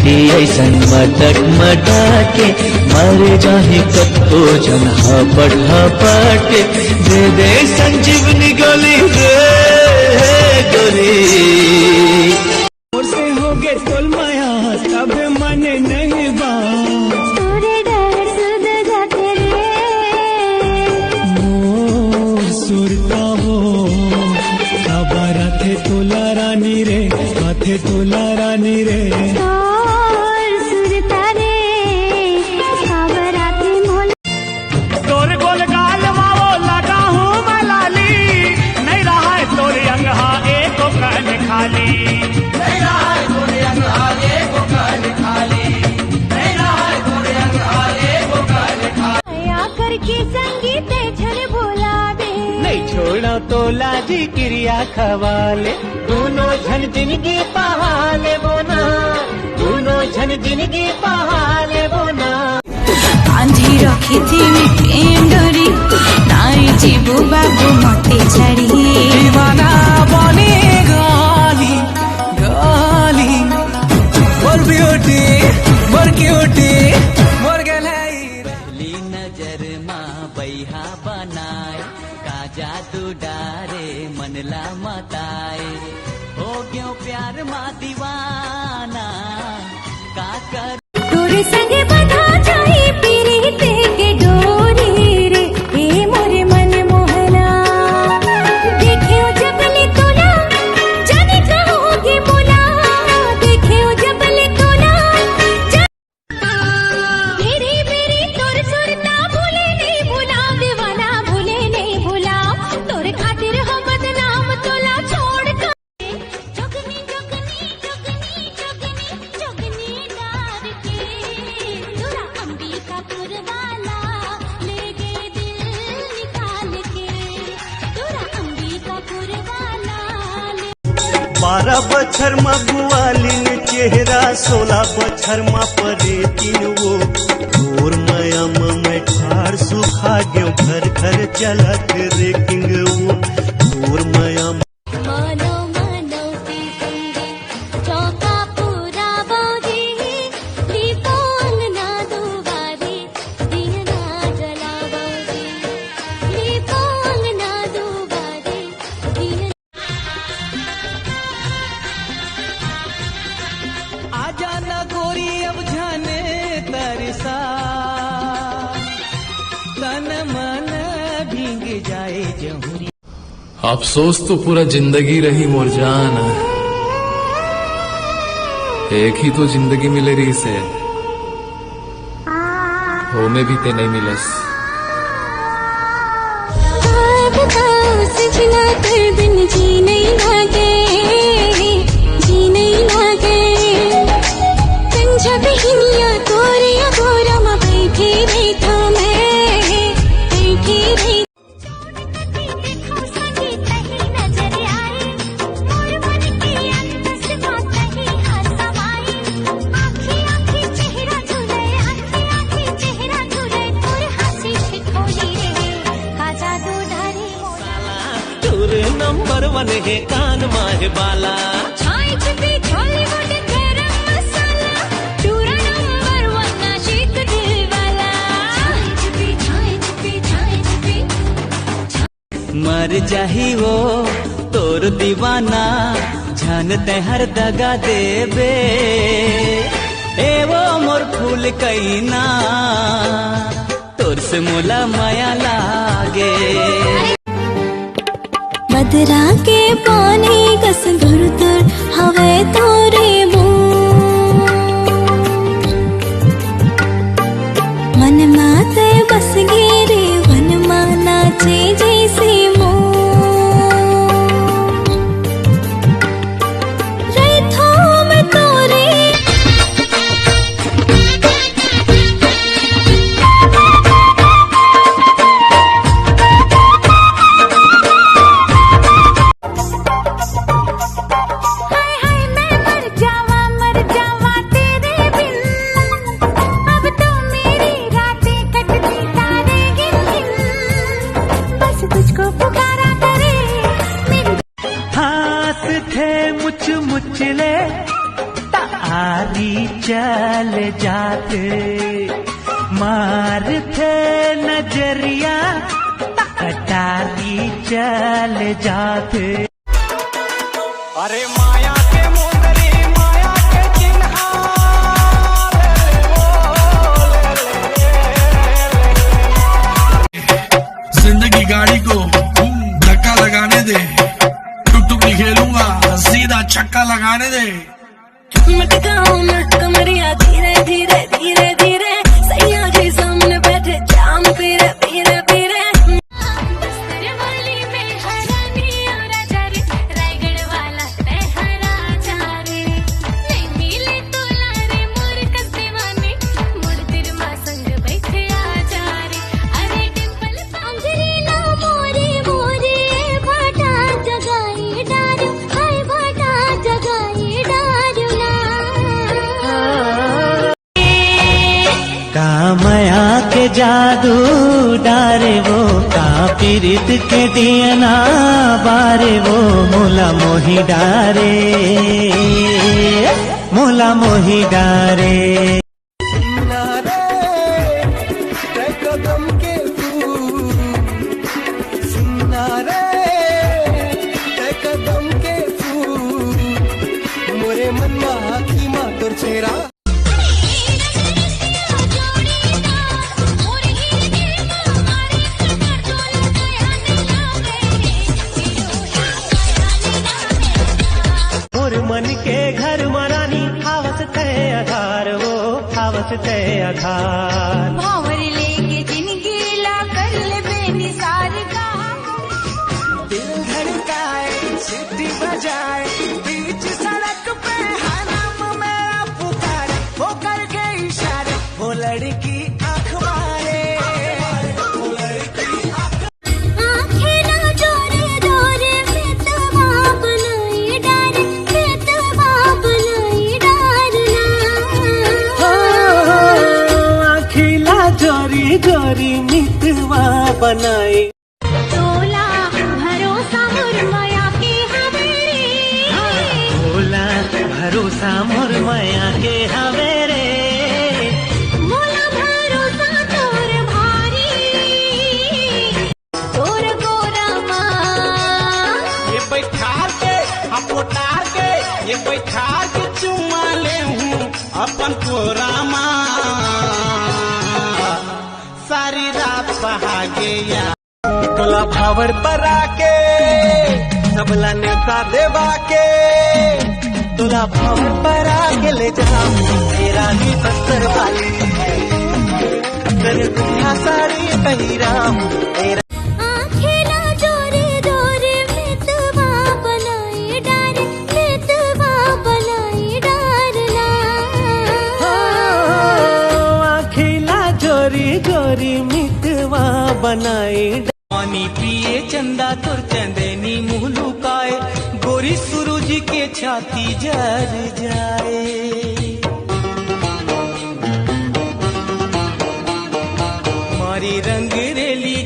छाती ऐसन मटक मटाके मारे जाहे कत्तो जन हपट हपटे दे दे संजीवनी गोली दे गोरी से हो गे तोल माया तब मन नहीं बात मोर सुरता हो खबर थे तोला रानी रे माथे तोला रानी रे तोर गोल गाल माओ लगा हूँ मलाली नहीं रहा है तोर अंगहा एक कान खाली संगीत झल बोला दे नहीं छोड़ो तो लाजी क्रिया खवाले दोनों झन जिंदगी पहाले बोना दोनों झन जिंदगी पहाले बोना बांधी रखी थी डोरी नाई जीबू बाबू मते छड़ी दीवाना बने गाली गाली मोर ब्यूटी मोर क्यूटी मोर गलाई पहली नजर माँ बैहा बनाए का जादू डारे मनला मताए हो गयो प्यार माँ दीवाना का कर तोरे संगे बंधा जाई पीरीते के डोरी रे हे मोरे मन मोहना देखियो जबले तोला जाने कहोगे बोला देखियो जबले तोला मेरी मेरी तोर सुरता भूले नहीं भूला दीवाना भूले नहीं भूला तोरे खातिर हो बदनाम तोला छोड़ कर जोगनी जोगनी जोगनी जोगनी जोगनी डार के तुरा अंबिकापुर वाला ले गए दिल निकाल के तुरा अंबिकापुर वाला 12 बछर माँ बुआलिन चेहरा 16 बछर माँ परे तीन वो तोर माया में ठार सुखा गयो घर घर चलत रेकिंग वो तोर माया मानो मानो की संगे चौका पूरा बाजी दीपोंग ना दुबारी दिया ना जला बाजी दीपोंग ना दुबारी दिया आजा ना गोरी अब जाने तरसा तन मन भीग जाए जहुरी अफसोस तो पूरा जिंदगी रही मोर जान एक ही तो जिंदगी मिले रही से हो में भी ते नहीं मिलस बताओ सजना कर बिन जी नहीं लागे जी नहीं लागे कंझा बहनिया तोरिया गोरा माँ बैठी रही था मैं बैठी रही तोर नंबर 1 है कान माहे बाला छाई छिपी हॉलीवुड गरम मसाला टूरा नंबर 1 नाशिक दिल वाला छाई छिपी मर जाही वो तोर दीवाना जानते हर दगा देबे ए वो मोर फूल कैना तोर से मोला माया लागे बदरा के पानी कस धुर धुर हवे तोरे मन माते बस गिरे वन माना चे जैसे मैं तोरे हाय हाय मैं चल जाते, मार थे नजरिया कटारी चल जाते। अरे माया के मोंदरी माया के चिन्हा जिंदगी गाड़ी को धक्का लगाने दे, टुक टुक नहीं खेलूंगा, सीधा छक्का लगाने दे। मटकाओ मैं कमरिया धीरे धीरे धीरे धीरे, सैया जी सामने बैठे जाम पीरे पीरे पीरे। बस्तर वाली में हरानी और आचारी, रायगढ़ वाला तेहरा चारी। नहीं मिले तो लारे मोर कस्तीवानी, मोर तिरमा संग बैठे आचारी। अरे डिंपल सांगरी ना मोरे मोरे, भाटा जगाई डारो, हाय भाटा जगाई डारो ना। कामया के जादू डारे वो, का पीरित के दियना बारे वो, मोला मोही डारे, मोला मोही डारे। कदम के फूल सुनना रे, कदम के फूल मोरे मन में की मातुर चेहरा। मोर मन के घर मरानी, खावत ते आधार वो, खावत ते आधार। भावर लेके जिनगी ला कर ले बेनिसार का। दिल धड़काए सीटी बजाए, बीच सड़क पे हाँ नाम मेरा पुकारे, वो करके इशारे, वो लड़की आँख मारे, वो लड़की आँख। आँखें ना जोरे जोरे, बेतवा बनाई डारे, बेतवा बनाई डारना। अखिला जोरी जोरी मितवा बनाई। तोला भरोसा मोर माया के हवेली, भोला भरोसा मोर माया के हवेरे, मोला भरोसा तोर भारी, तोर गोरा माँ। ये बैठा के हम पोटार के, ये बैठा के चुमा ले हूँ अपन कोरामा, सारी रात बहा गया। तोला भावर पर आके सबला नेता देवा के, तोला भावर पर आके ले जाऊं तेरा ही बस्तर वाली, तेरे दुनिया साड़ी पहिरा तेरा। आँखें ना जोरे जोरे, बेतवा बनाई डारे, बेतवा बनाई डारना। अखिला जोरी जोरी मितवा बनाई। पानी पिए चंदा तुर चंदेनी मुँह लुकाए, गोरी सूरज के छाती जर जाए। मारी रंग रेली